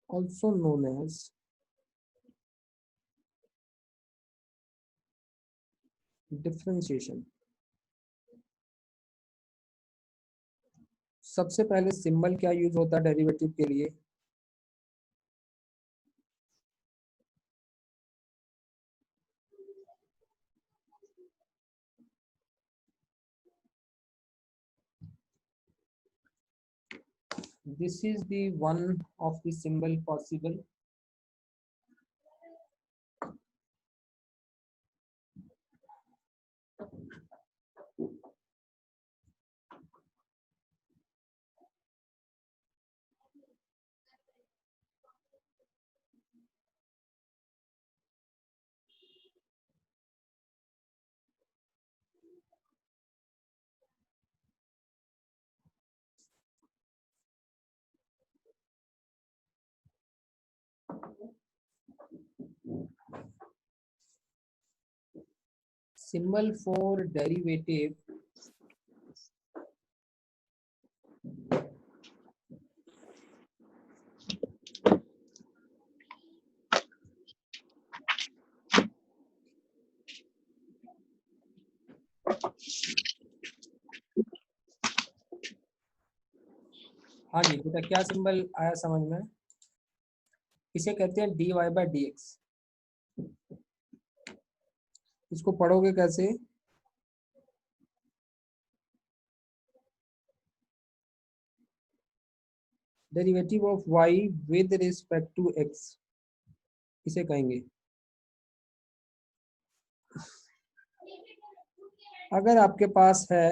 also known as differentiation. सबसे पहले symbol क्या यूज होता है डेरिवेटिव के लिए? This is the one of the symbol possible. Symbol for derivative हाँ जी बेटा, क्या सिंबल आया समझ में? इसे कहते हैं dy बाई डी एक्स। इसको पढ़ोगे कैसे? Derivative of y with respect to x, इसे कहेंगे। अगर आपके पास है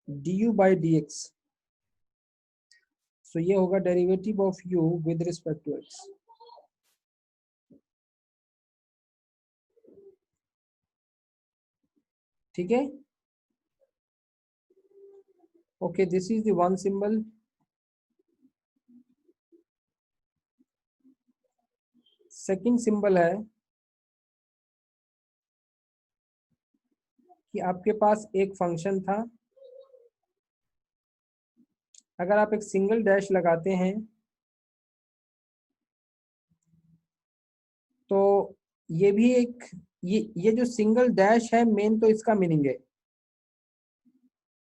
du बाई डी एक्स, तो ये होगा derivative of u with respect to x। ठीक है, okay, this is the one symbol. Second symbol है कि आपके पास एक फंक्शन था, अगर आप एक सिंगल डैश लगाते हैं तो ये भी एक ये जो सिंगल डैश है मेन तो इसका मीनिंग है,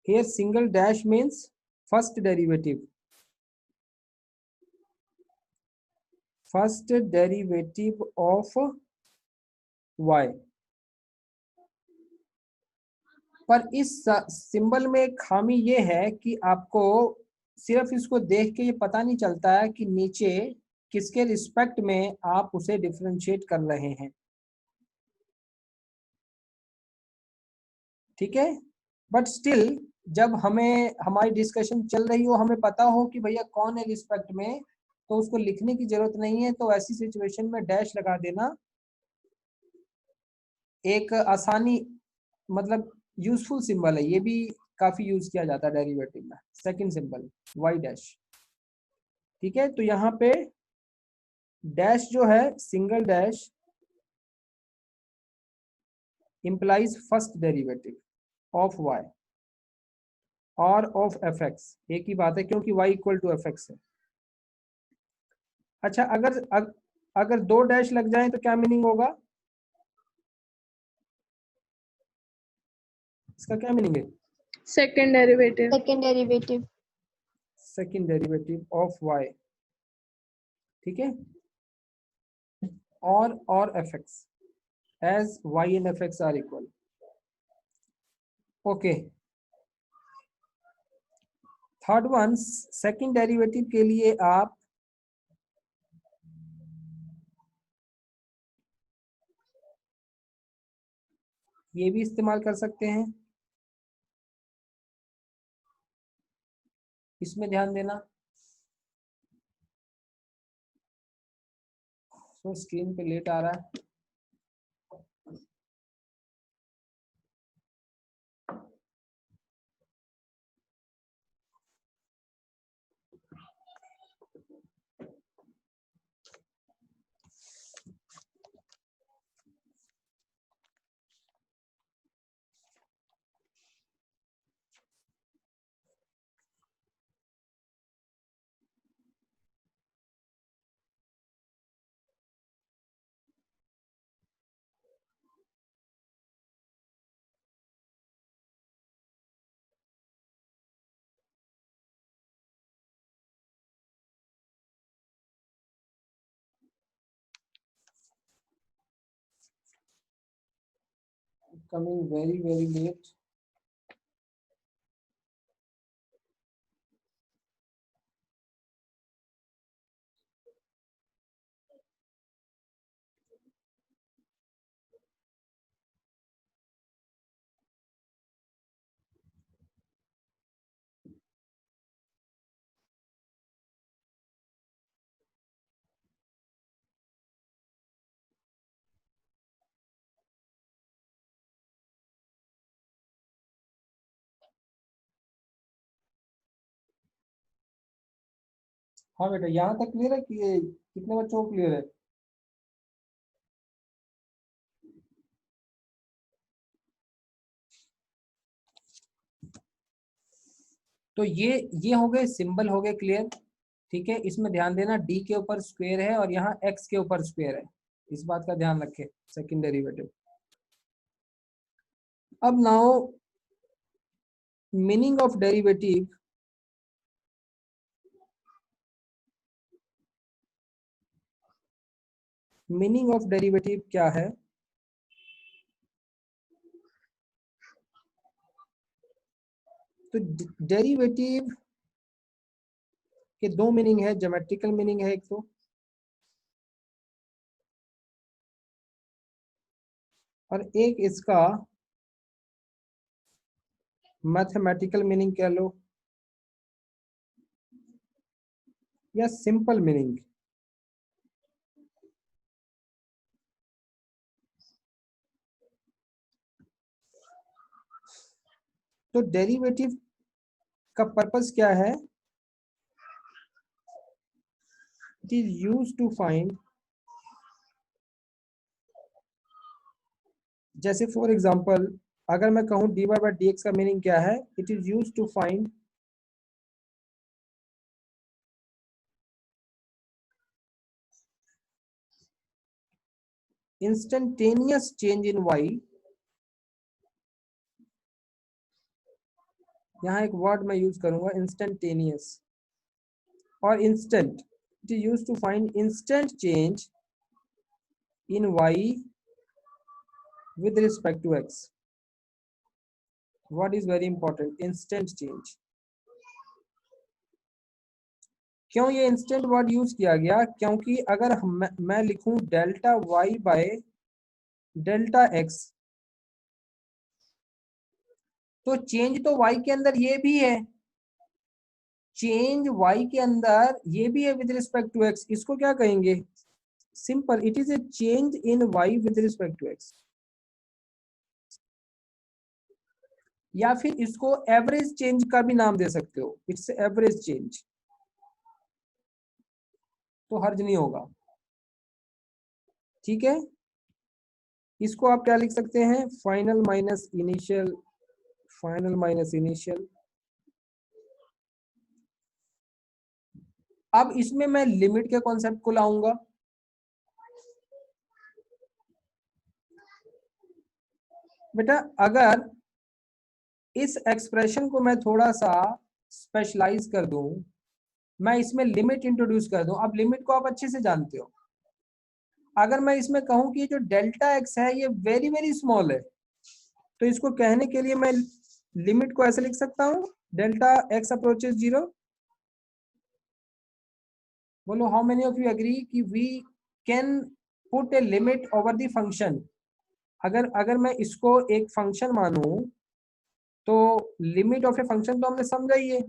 here single dash means first derivative, first derivative of y। पर इस सिंबल में खामी ये है कि आपको सिर्फ इसको देख के ये पता नहीं चलता है कि नीचे किसके रिस्पेक्ट में आप उसे डिफरेंशिएट कर रहे हैं। ठीक है, बट स्टिल जब हमें हमारी डिस्कशन चल रही हो, हमें पता हो कि भैया कौन है रिस्पेक्ट में, तो उसको लिखने की जरूरत नहीं है। तो ऐसी सिचुएशन में डैश लगा देना एक आसानी, मतलब यूजफुल सिंबल है, ये भी काफी यूज किया जाता है डेरिवेटिव में। Second symbol y dash. ठीक है, तो यहाँ पे डैश जो है single dash implies first derivative of y और ऑफ एफ एक्स, एक ही बात है क्योंकि y equal to F X है। अच्छा, अगर दो डैश लग जाए तो क्या मीनिंग होगा? इसका क्या मीनिंग है? Second derivative. Second derivative. Second derivative of y। ठीक है, और F X as y and F X are equal. Okay, third one, second derivative के लिए आप ये भी इस्तेमाल कर सकते हैं, इसमें ध्यान देना। तो स्क्रीन पे लेट आ रहा है। coming very late. हाँ बेटा, यहाँ तक क्लियर है कि कितने बच्चों को क्लियर है? तो ये हो गए सिंबल, हो गए क्लियर। ठीक है, इसमें ध्यान देना डी के ऊपर स्क्वायर है और यहाँ एक्स के ऊपर स्क्वायर है, इस बात का ध्यान रखें। Second derivative. अब now meaning of derivative, meaning of derivative क्या है? तो डेरिवेटिव के दो मीनिंग है, ज्योमेट्रिकल मीनिंग है एक तो, और एक इसका मैथमेटिकल मीनिंग कह लो या सिंपल मीनिंग। तो डेरिवेटिव का पर्पस क्या है? It is used to find, जैसे फॉर एग्जांपल अगर मैं कहूं dy बाय dx का मीनिंग क्या है? It is used to find instantaneous change in y। यहाँ एक वर्ड मैं यूज करूंगा, इंस्टेंटेनियस और instant. It is used to find instant change in y with respect to x. What is very important? Instant change. क्यों ये instant word use किया गया? क्योंकि अगर मैं लिखूं delta y by delta x, तो चेंज तो y के अंदर ये भी है, चेंज y के अंदर ये भी है विद रिस्पेक्ट टू x। इसको क्या कहेंगे? Simple, it is a change in y with respect to x। या फिर इसको एवरेज चेंज का भी नाम दे सकते हो, इट्स एवरेज चेंज, तो हर्ज नहीं होगा। ठीक है, इसको आप क्या लिख सकते हैं? Final minus initial, final minus initial. अब इसमें मैं लिमिट के कॉन्सेप्ट को लाऊंगा। बेटा अगर इस एक्सप्रेशन को मैं थोड़ा सा स्पेशलाइज कर दूं, मैं इसमें लिमिट इंट्रोड्यूस कर दूं। अब लिमिट को आप अच्छे से जानते हो। अगर मैं इसमें कहूं कि जो डेल्टा एक्स है ये वेरी स्मॉल है, तो इसको कहने के लिए मैं लिमिट को ऐसे लिख सकता हूं, डेल्टा एक्स अप्रोचेस 0। बोलो how many of you agree कि we can put a limit over the function. अगर मैं इसको एक फंक्शन मानूं, तो लिमिट ऑफ ए फंक्शन तो हमने समझा ही है।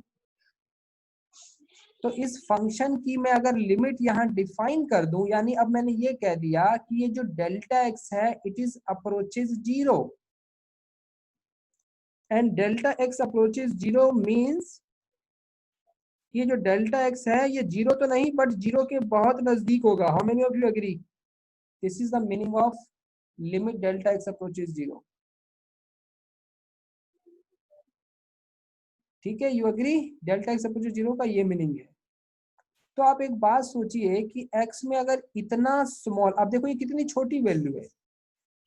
तो इस फंक्शन की मैं अगर लिमिट यहाँ डिफाइन कर दूं, यानी अब मैंने ये कह दिया कि ये जो डेल्टा एक्स है it is approaches 0, and delta X approaches 0 means ये जो डेल्टा एक्स है ये 0 तो नहीं बट 0 के बहुत नजदीक होगा। How many of you agree? This is the meaning of limit delta X approaches 0। ठीक है, you agree? Delta X approaches 0 का ये मीनिंग है। तो आप एक बात सोचिए कि x में अगर इतना स्मॉल, अब देखो ये कितनी छोटी वैल्यू है,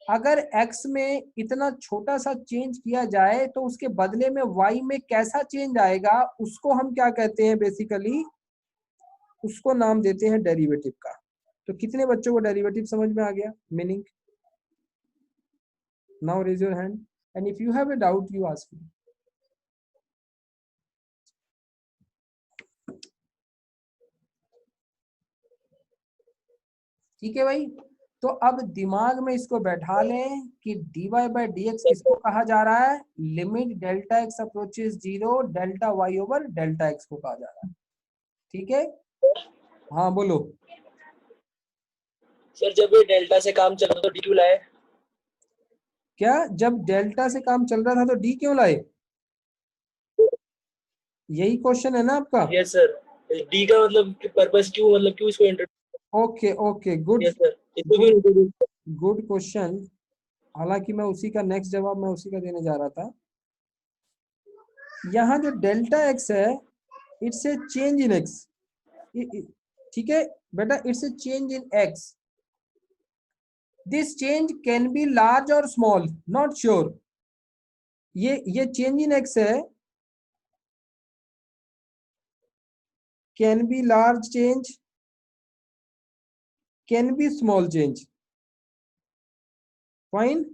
अगर x में इतना छोटा सा चेंज किया जाए तो उसके बदले में y में कैसा चेंज आएगा, उसको हम क्या कहते हैं? बेसिकली उसको नाम देते हैं डेरिवेटिव का। तो कितने बच्चों को डेरिवेटिव समझ में आ गया meaning? Now raise your hand, and if you have a doubt, you ask me. ठीक है भाई, तो अब दिमाग में इसको बैठा लें कि dy by dx किसको कहा जा रहा है, limit delta X approaches 0 delta y over delta x को कहा जा रहा है। ठीक है, हाँ बोलो। सर जब ये डेल्टा से काम चल रहा तो डी क्यों लाए? क्या जब डेल्टा से काम चल रहा था तो डी क्यों लाए, यही क्वेश्चन है ना आपका? यस सर, डी का मतलब पर्पस क्यों, मतलब क्यों इसको introduce? Okay okay, good yes sir, इसको क्यों इंट्रोड्यूस? Good question. हालांकि मैं उसी का नेक्स्ट जवाब मैं उसी का देने जा रहा था। यहाँ जो डेल्टा एक्स है, it's a change in x. ठीक है बेटा, it's a change in x. This change can be large और स्मॉल, नॉट श्योर। ये चेंज इन एक्स है, can be large change, can be small change, fine.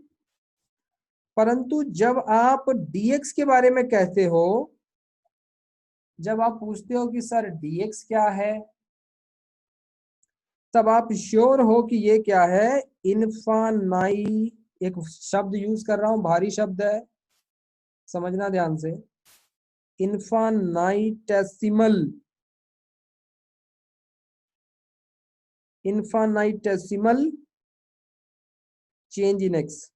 परंतु जब आप dx के बारे में कहते हो, जब आप पूछते हो कि सर dx क्या है, तब आप श्योर हो कि ये क्या है, इनफानाई, एक शब्द यूज कर रहा हूं, भारी शब्द है, समझना ध्यान से, infinitesimal, infinitesimal change in x.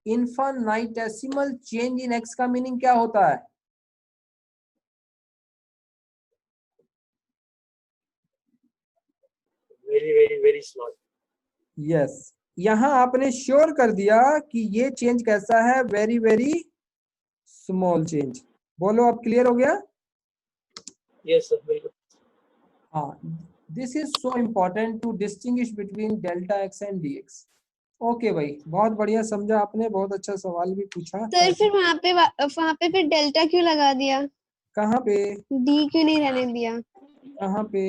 Infinitesimal change in x का मीनिंग क्या होता है? Very very very small. Yes, यहां आपने श्योर कर दिया कि ये चेंज कैसा है, वेरी वेरी स्मॉल चेंज। बोलो अब क्लियर हो गया? यस सर, बिल्कुल। हाँ, this is so important to distinguish between delta X and dx। Okay भाई, बहुत बढ़िया समझा आपने, बहुत अच्छा सवाल भी पूछा। सर फिर वहाँ पे फिर डेल्टा क्यों लगा दिया? कहाँ पे? डी क्यों नहीं रहने दिया? कहाँ पे?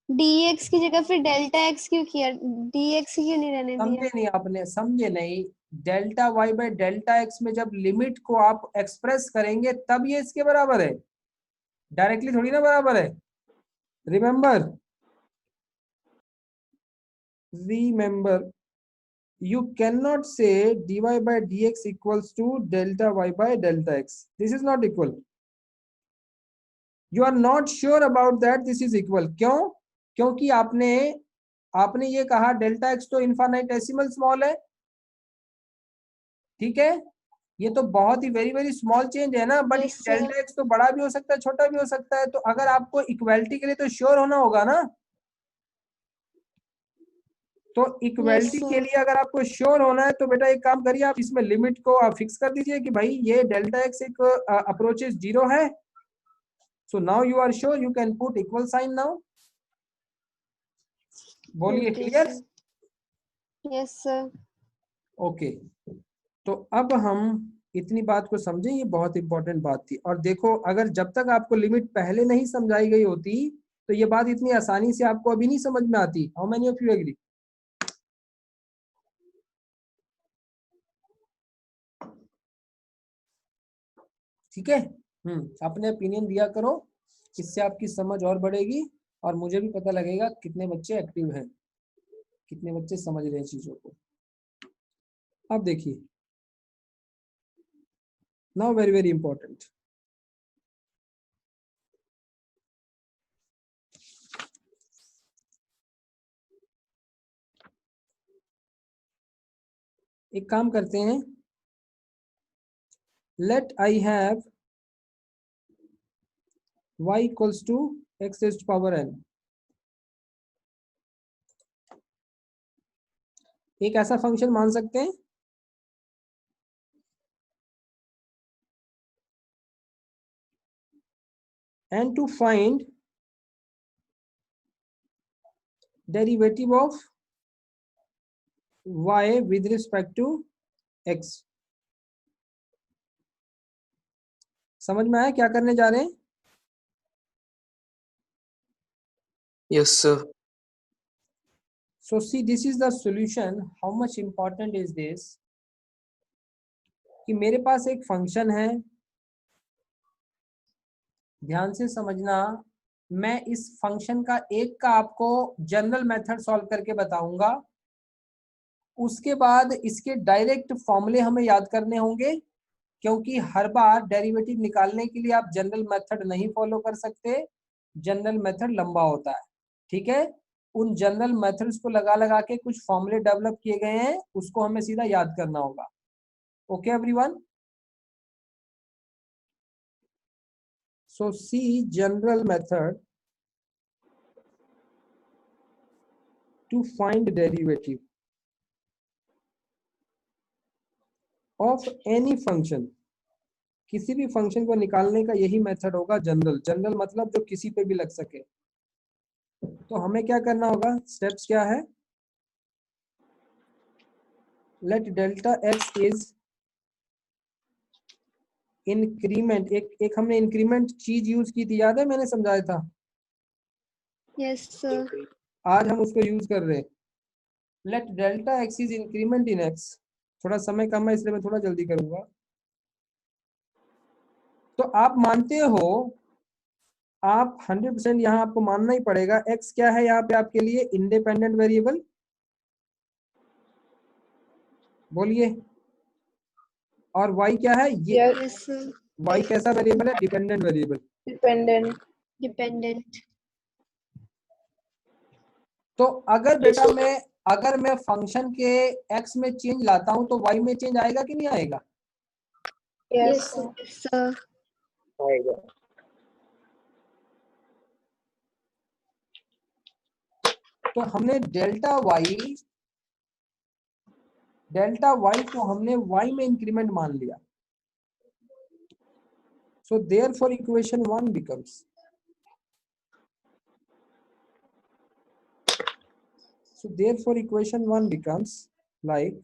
dx की जगह फिर डेल्टा x क्यों किया? dx क्यों नहीं रहने दिया? समझे नहीं आपने, समझे नहीं। Delta Y by delta X में जब लिमिट को आप एक्सप्रेस करेंगे तब ये इसके बराबर है, डायरेक्टली थोड़ी ना बराबर है। Remember, remember, you cannot say dy by dx equals to delta y by delta x. This is not equal. You are not sure about that this is equal. क्यों? क्योंकि आपने ये कहा डेल्टा एक्स तो इनफाइनेटेसिमल स्मॉल है, ठीक है, ये तो बहुत ही वेरी वेरी स्मॉल चेंज है ना, but Yes, sir. Delta x तो बड़ा भी हो सकता है, छोटा भी हो सकता है। तो अगर आपको इक्वालिटी के लिए तो श्योर होना होगा ना, तो इक्वालिटी Yes, के sir. लिए अगर आपको श्योर होना है तो बेटा एक काम करिए, आप इसमें लिमिट को आप फिक्स कर दीजिए कि भाई ये डेल्टा एक्स एक अप्रोचेस 0 है। So now you are sure, you can put equal sign now. बोलिए Okay, clear? sir. Yes, sir. Okay, तो अब हम इतनी बात को समझें, ये बहुत इंपॉर्टेंट बात थी। और देखो, अगर जब तक आपको लिमिट पहले नहीं समझाई गई होती तो ये बात इतनी आसानी से आपको अभी नहीं समझ में आती। How many of you agree? ठीक है, अपने ओपिनियन दिया करो, इससे आपकी समझ और बढ़ेगी और मुझे भी पता लगेगा कितने बच्चे एक्टिव हैं, कितने बच्चे समझ रहे हैं चीजों को। अब देखिए, नाउ वेरी वेरी इंपॉर्टेंट, एक काम करते हैं, let I have y equals to x raised to power n। एक ऐसा फंक्शन मान सकते हैं and to find derivative of y with respect to x। समझ में आया क्या करने जा रहे हैं? Yes, sir. So see, this is the solution. How much important is this? कि मेरे पास एक फंक्शन है, ध्यान से समझना, मैं इस फंक्शन का एक का आपको जनरल मेथड सॉल्व करके बताऊंगा, उसके बाद इसके डायरेक्ट फॉर्मूले हमें याद करने होंगे, क्योंकि हर बार डेरिवेटिव निकालने के लिए आप जनरल मेथड नहीं फॉलो कर सकते, जनरल मेथड लंबा होता है, ठीक है। उन जनरल मेथड्स को लगा लगा के कुछ फॉर्मूले डेवलप किए गए हैं, उसको हमें सीधा याद करना होगा। Okay everyone, so see general method to find derivative of any function, किसी भी फंक्शन को निकालने का यही मेथड होगा जनरल। जनरल मतलब जो किसी पे भी लग सके। तो हमें क्या करना होगा, स्टेप्स क्या है, let delta x is increment, एक हमने इंक्रीमेंट चीज यूज की थी, याद है, मैंने समझाया था। Yes sir. आज हम उसको यूज कर रहे हैं। Let delta x is increment in x, थोड़ा समय कम है इसलिए मैं थोड़ा जल्दी करूंगा। तो आप मानते हो, आप 100% यहाँ आपको मानना ही पड़ेगा, एक्स क्या है यहाँ पे आपके लिए, इंडिपेंडेंट वेरिएबल, बोलिए, और वाई क्या है, ये यस सर। वाई कैसा वेरिएबल है, डिपेंडेंट वेरिएबल। डिपेंडेंट। तो अगर बेटा अगर मैं फंक्शन के एक्स में चेंज लाता हूं तो वाई में चेंज आएगा कि नहीं आएगा? Yes sir. आएगा। तो हमने डेल्टा वाई को हमने वाई में इंक्रीमेंट मान लिया। So therefore equation 1 becomes, so therefore equation 1 becomes like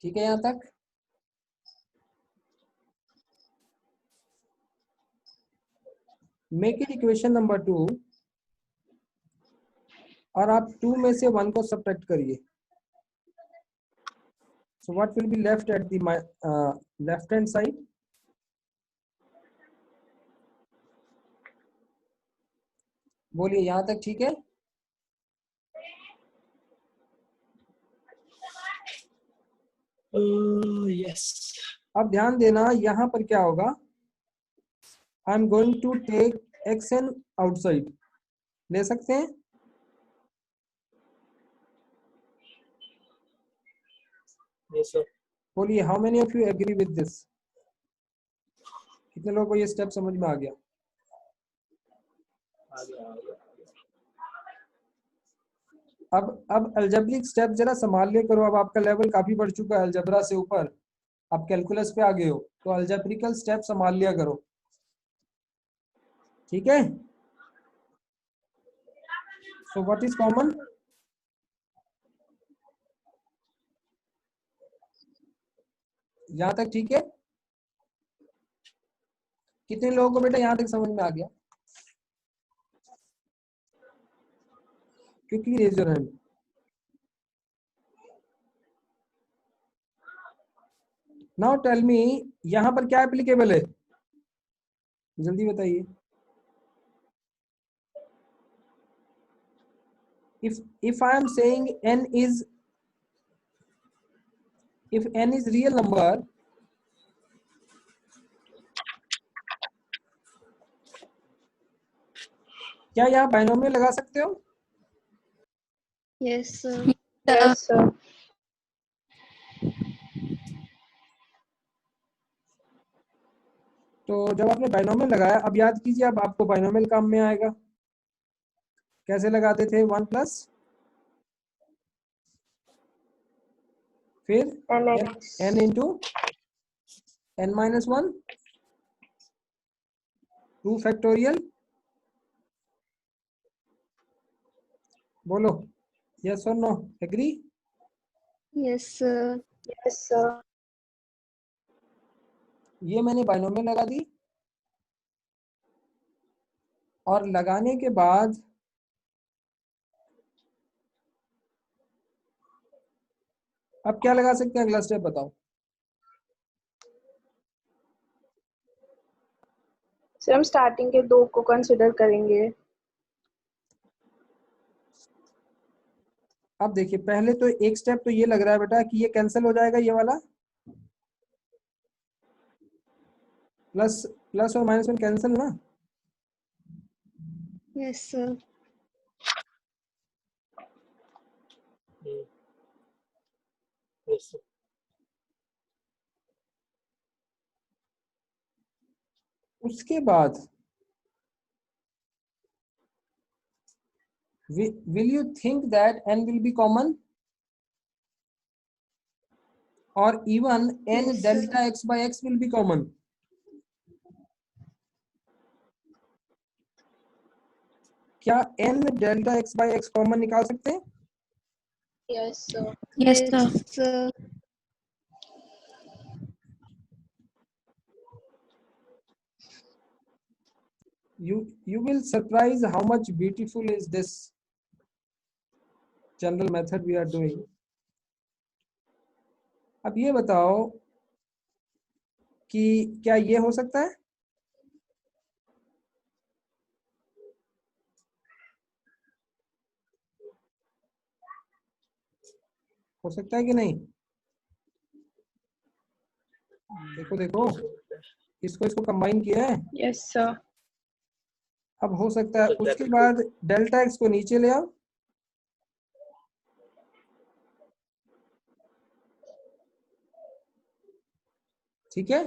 ठीक है यहां तक। मेक इट इक्वेशन नंबर 2, और आप 2 में से 1 को सब्ट्रैक्ट करिए। So what will be left at the left hand side, बोलिए यहां तक ठीक है? Yes. अब ध्यान देना, यहां पर क्या होगा, I am going to take X N outside, ले सकते हैं? Yes, sir. बोलिए, how many of you agree with this? कितने लोगों को ये स्टेप समझ में आ गया? आ गया। अब अलजेब्रिक स्टेप जरा संभाल लिया करो, अब आपका लेवल काफी बढ़ चुका है अलजेब्रा से ऊपर, अब कैलकुलस पे आ गए हो, तो अलजेब्रिकल स्टेप संभाल लिया करो, ठीक है। सो व्हाट इज कॉमन, यहां तक ठीक है? कितने लोगों को बेटा यहां तक समझ में आ गया? Quickly raise your hand. Now tell me, यहां पर क्या एप्लीकेबल है, जल्दी बताइए। if I am saying n is real number, क्या यहाँ बाइनोमियल लगा सकते हो? Yes sir. तो जब आपने बाइनोमियल लगाया, अब याद कीजिए, अब आपको बाइनोमियल काम में आएगा। कैसे लगाते थे, 1 प्लस फिर n into n minus 1 2 factorial, बोलो यस और no, agree? Yes sir. Yes, sir. ये मैंने बाइनोमियल लगा दी और लगाने के बाद अब क्या लगा सकते हैं, अगला स्टेप बताओ। सर हम स्टार्टिंग के 2 को कंसिडर करेंगे। अब देखिए पहले तो एक स्टेप तो ये लग रहा है बेटा कि ये कैंसिल हो जाएगा, ये वाला प्लस प्लस और माइनस में कैंसिल ना। Yes sir. Yes, sir. उसके बाद will you think that n will be common or even n Yes, sir. delta x by x will be common? क्या n delta x by x common निकाल सकते हैं? Yes, sir. Yes, sir. You will surprise how much beautiful is this general method we are doing. अब ये बताओ कि क्या ये हो सकता है? हो सकता है कि नहीं? देखो देखो इसको कंबाइन किया है। Yes, sir. अब हो सकता है उसके बाद डेल्टा एक्स को नीचे ले आओ, ठीक है।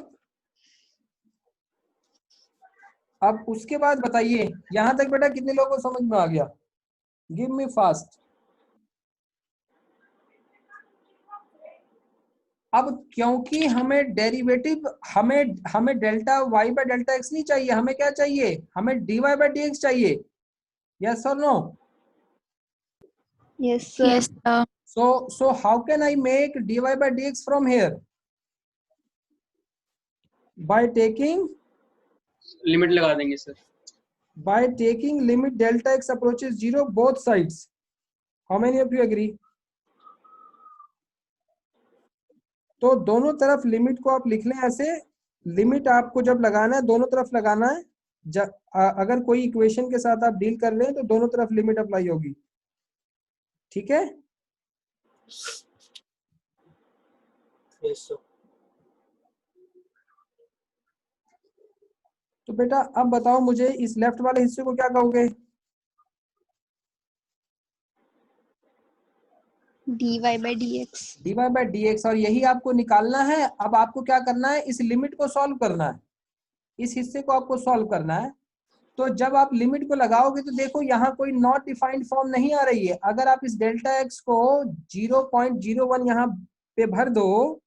अब उसके बाद बताइए यहां तक बेटा कितने लोगों को समझ में आ गया? Give me fast. अब क्योंकि हमें डेरिवेटिव हमें delta Y by delta X नहीं चाहिए, हमें क्या चाहिए? हमें D Y by D X चाहिए। यस और no? Yes, sir. Yes, sir. So how can I make dy by dx from here? By taking limit लगा देंगे sir. by taking limit delta x approaches 0 both sides. How many of you agree? तो दोनों तरफ limit को आप लिख लें ऐसे, लिमिट आपको जब लगाना है दोनों तरफ लगाना है। अगर कोई इक्वेशन के साथ आप डील कर रहे हैं तो दोनों तरफ लिमिट अप्लाई होगी, ठीक है। Yes, sir. तो बेटा अब बताओ मुझे इस लेफ्ट वाले हिस्से को क्या कहोगे? dy by dx. dy by dx, और यही आपको निकालना है। अब आपको क्या करना है? इस लिमिट को सॉल्व करना है, इस हिस्से को आपको सॉल्व करना है। तो जब आप लिमिट को लगाओगे तो देखो यहाँ कोई नॉट डिफाइंड फॉर्म नहीं आ रही है। अगर आप इस डेल्टा एक्स को 0.01 यहाँ पे भर दो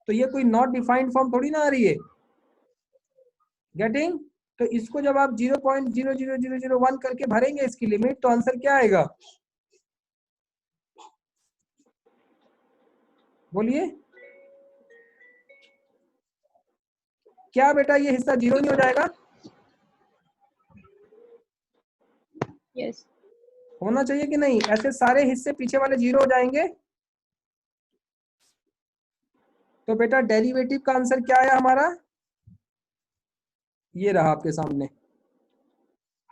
तो ये कोई नॉट डिफाइंड फॉर्म थोड़ी ना आ रही है। गेटिंग? तो इसको जब आप 0.00001 करके भरेंगे इसकी लिमिट, तो आंसर क्या आएगा? बोलिए क्या बेटा ये हिस्सा 0 नहीं हो जाएगा? Yes. होना चाहिए कि नहीं? ऐसे सारे हिस्से पीछे वाले 0 हो जाएंगे। तो बेटा डेरिवेटिव का आंसर क्या आया हमारा? ये रहा आपके सामने।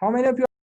How many of you